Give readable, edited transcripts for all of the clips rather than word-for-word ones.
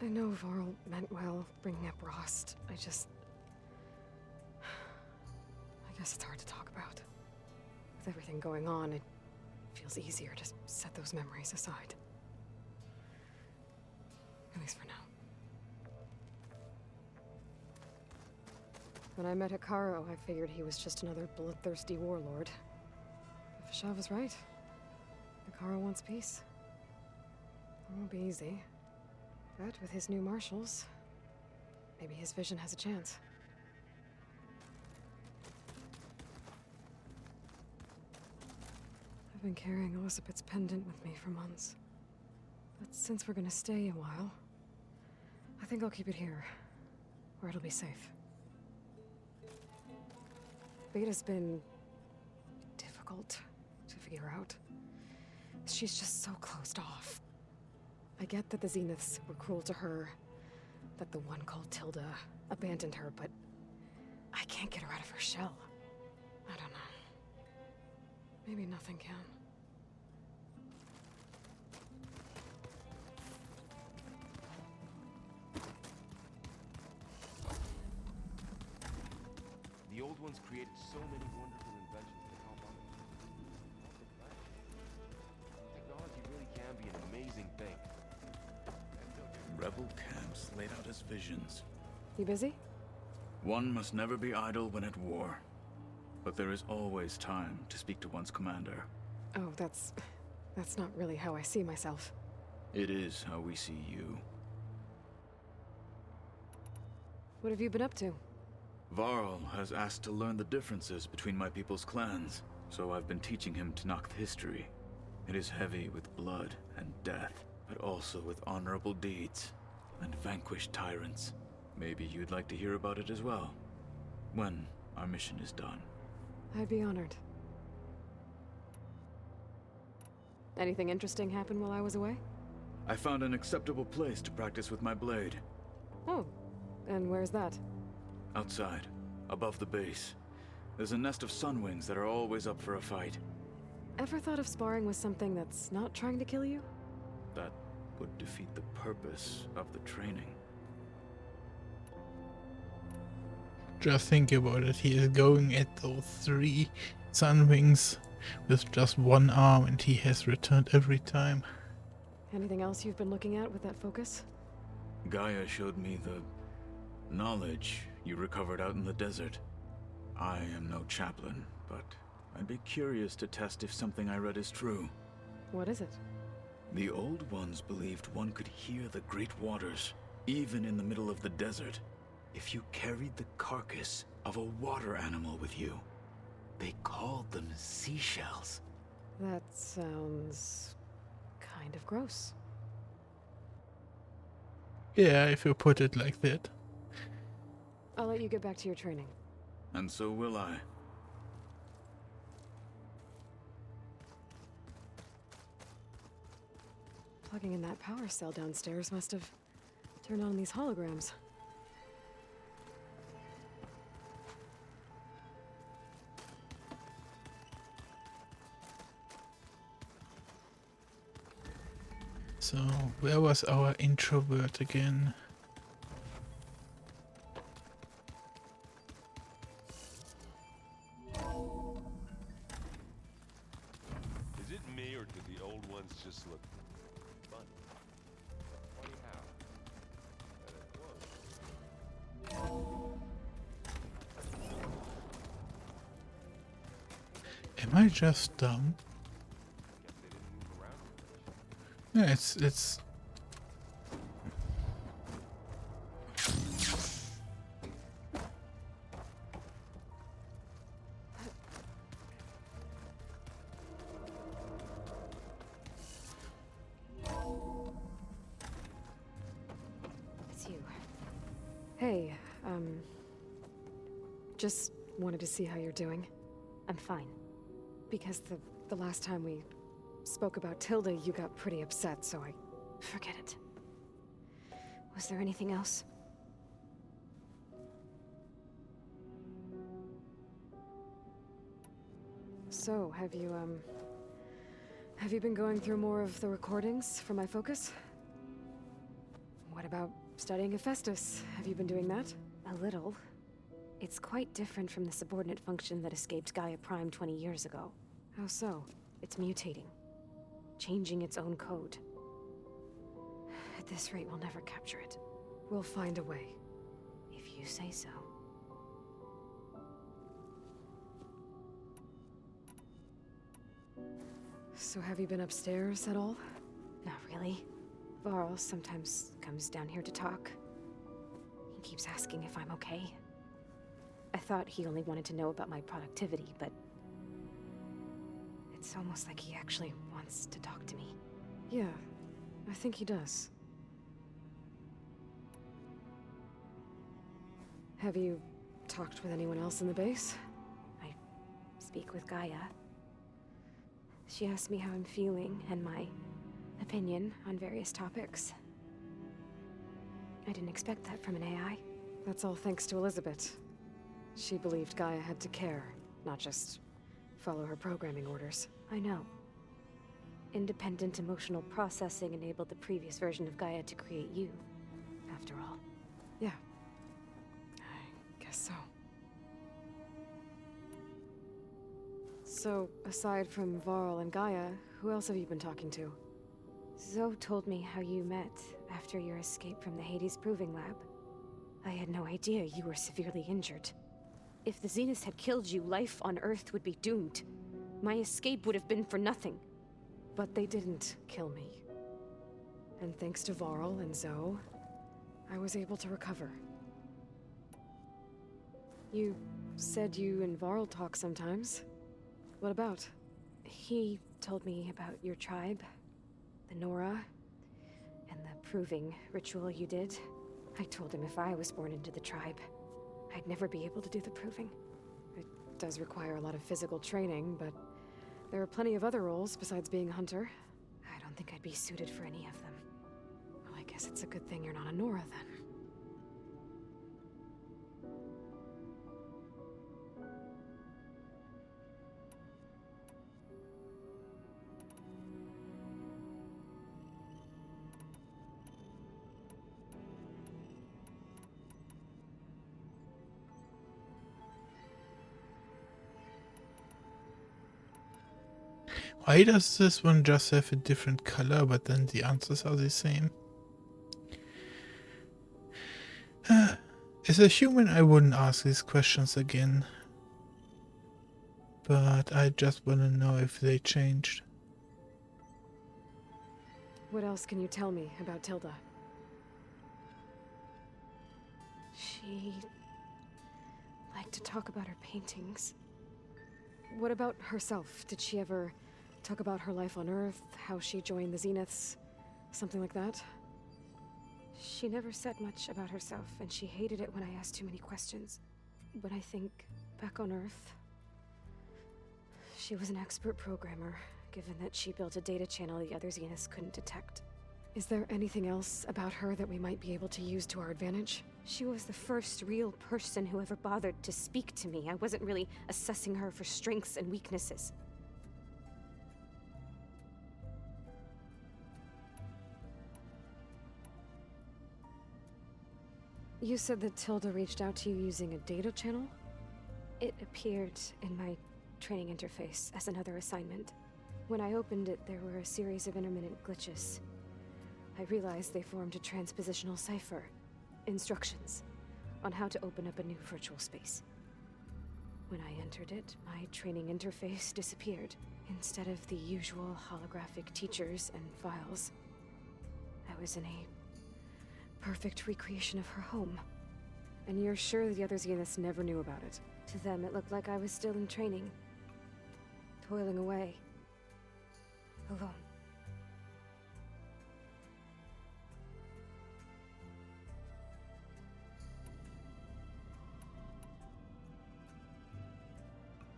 I know Varl meant well, bringing up Rost. I guess it's hard to talk about. With everything going on, it feels easier to set those memories aside. At least for now. When I met Hikaru, I figured he was just another bloodthirsty warlord. If Ashav was right, Hikaru wants peace. It won't be easy. But with his new marshals, maybe his vision has a chance. I've been carrying Elizabeth's pendant with me for months. But since we're gonna stay a while, I think I'll keep it here, where it'll be safe. Beta's been difficult to figure out. She's just so closed off. I get that the Zeniths were cruel to her, that the one called Tilda abandoned her, but I can't get her out of her shell. I don't know. Maybe nothing can. The old ones created so many wonderful inventions to help others. Technology really can be an amazing thing. Rebel camps laid out as visions. You busy? One must never be idle when at war. But there is always time to speak to one's commander. Oh, that's not really how I see myself. It is how we see you. What have you been up to? Varl has asked to learn the differences between my people's clans, so I've been teaching him Tenakth history. It is heavy with blood and death, but also with honorable deeds and vanquished tyrants. Maybe you'd like to hear about it as well, when our mission is done. I'd be honored. Anything interesting happen while I was away? I found an acceptable place to practice with my blade. Oh, and where's that? Outside, above the base. There's a nest of sunwings that are always up for a fight. Ever thought of sparring with something that's not trying to kill you? That would defeat the purpose of the training. Just think about it, he is going at those 3 sunwings with just 1 arm and he has returned every time. Anything else you've been looking at with that focus? Gaia showed me the knowledge you recovered out in the desert. I am no chaplain, but I'd be curious to test if something I read is true. What is it? The old ones believed one could hear the great waters, even in the middle of the desert, if you carried the carcass of a water animal with you. They called them seashells. That sounds kind of gross. Yeah, if you put it like that. I'll let you get back to your training. And so will I. Plugging in that power cell downstairs must have turned on these holograms. So, where was our introvert again? Is it me, or did the old ones just look fun? Funny how? Am I just dumb? Guess they didn't move around much. Yeah, it's It's you. Hey, just wanted to see how you're doing. I'm fine. Because the last time we spoke about Tilda, you got pretty upset, so I... Forget it. Was there anything else? So, have you been going through more of the recordings for my focus? What about studying Hephaestus? Have you been doing that? A little. It's quite different from the subordinate function that escaped Gaia Prime 20 years ago. How so? It's mutating, changing its own code. At this rate, we'll never capture it. We'll find a way. If you say so. So have you been upstairs at all? Not really. Varl sometimes comes down here to talk. He keeps asking if I'm okay. I thought he only wanted to know about my productivity, but it's almost like he actually wants to talk to me. Yeah, I think he does. Have you talked with anyone else in the base? I speak with Gaia. She asked me how I'm feeling and my opinion on various topics. I didn't expect that from an AI. That's all thanks to Elizabeth. She believed Gaia had to care, not just follow her programming orders. I know. Independent emotional processing enabled the previous version of Gaia to create you, after all. Yeah. I guess so. So, aside from Varl and Gaia, who else have you been talking to? Zoe told me how you met after your escape from the Hades Proving Lab. I had no idea you were severely injured. If the Zeniths had killed you, life on Earth would be doomed. My escape would have been for nothing. But they didn't kill me. And thanks to Varl and Zoe, I was able to recover. You said you and Varl talk sometimes. What about? He told me about your tribe, the Nora, and the proving ritual you did. I told him if I was born into the tribe, I'd never be able to do the proving. It does require a lot of physical training, but there are plenty of other roles besides being a hunter. I don't think I'd be suited for any of them. Well, I guess it's a good thing you're not a Nora, then. Why does this one just have a different color, but then the answers are the same? As a human, I wouldn't ask these questions again. But I just want to know if they changed. What else can you tell me about Tilda? She liked to talk about her paintings. What about herself? Did she ever talk about her life on Earth, how she joined the Zeniths, something like that? She never said much about herself, and she hated it when I asked too many questions. When I think back on Earth, she was an expert programmer, given that she built a data channel the other Zeniths couldn't detect. Is there anything else about her that we might be able to use to our advantage? She was the first real person who ever bothered to speak to me. I wasn't really assessing her for strengths and weaknesses. You said that Tilda reached out to you using a data channel? It appeared in my training interface as another assignment. When I opened it, there were a series of intermittent glitches. I realized they formed a transpositional cipher. Instructions on how to open up a new virtual space. When I entered it, my training interface disappeared. Instead of the usual holographic teachers and files, I was in a perfect recreation of her home. And you're sure the other Zeniths never knew about it? To them, it looked like I was still in training. Toiling away. Alone.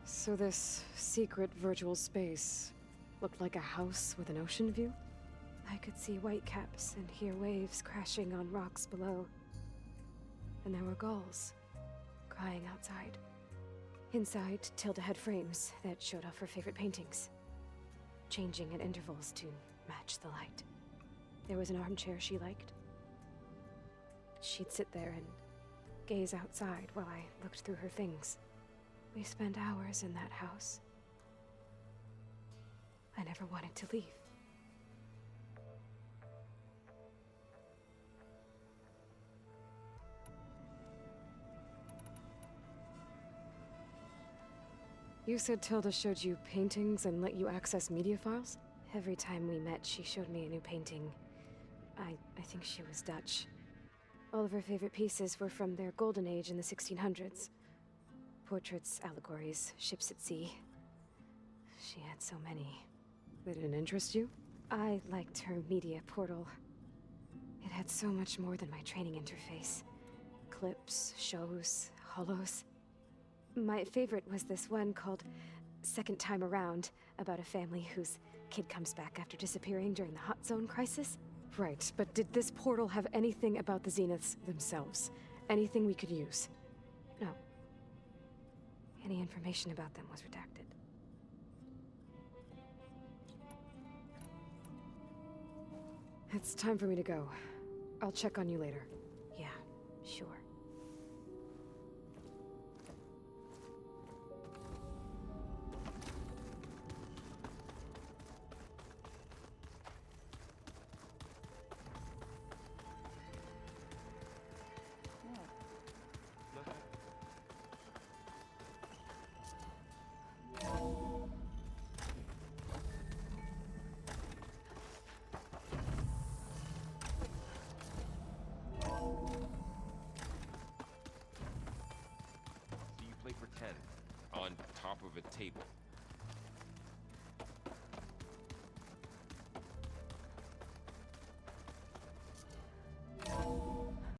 So this secret virtual space looked like a house with an ocean view? I could see whitecaps and hear waves crashing on rocks below. And there were gulls crying outside. Inside, Tilda had frames that showed off her favorite paintings, changing at intervals to match the light. There was an armchair she liked, She'd sit there and gaze outside while I looked through her things. We spent hours in that house. I never wanted to leave. You said Tilda showed you paintings and let you access media files? Every time we met, she showed me a new painting. I think she was Dutch. All of her favorite pieces were from their golden age in the 1600s. Portraits, allegories, ships at sea. She had so many. They didn't interest you? I liked her media portal. It had so much more than my training interface. Clips, shows, holos. My favorite was this one called Second Time Around, about a family whose kid comes back after disappearing during the Hot Zone crisis. Right, but did this portal have anything about the Zeniths themselves? Anything we could use? No. Any information about them was redacted. It's time for me to go. I'll check on you later. Yeah, sure. So you play pretend on top of a table.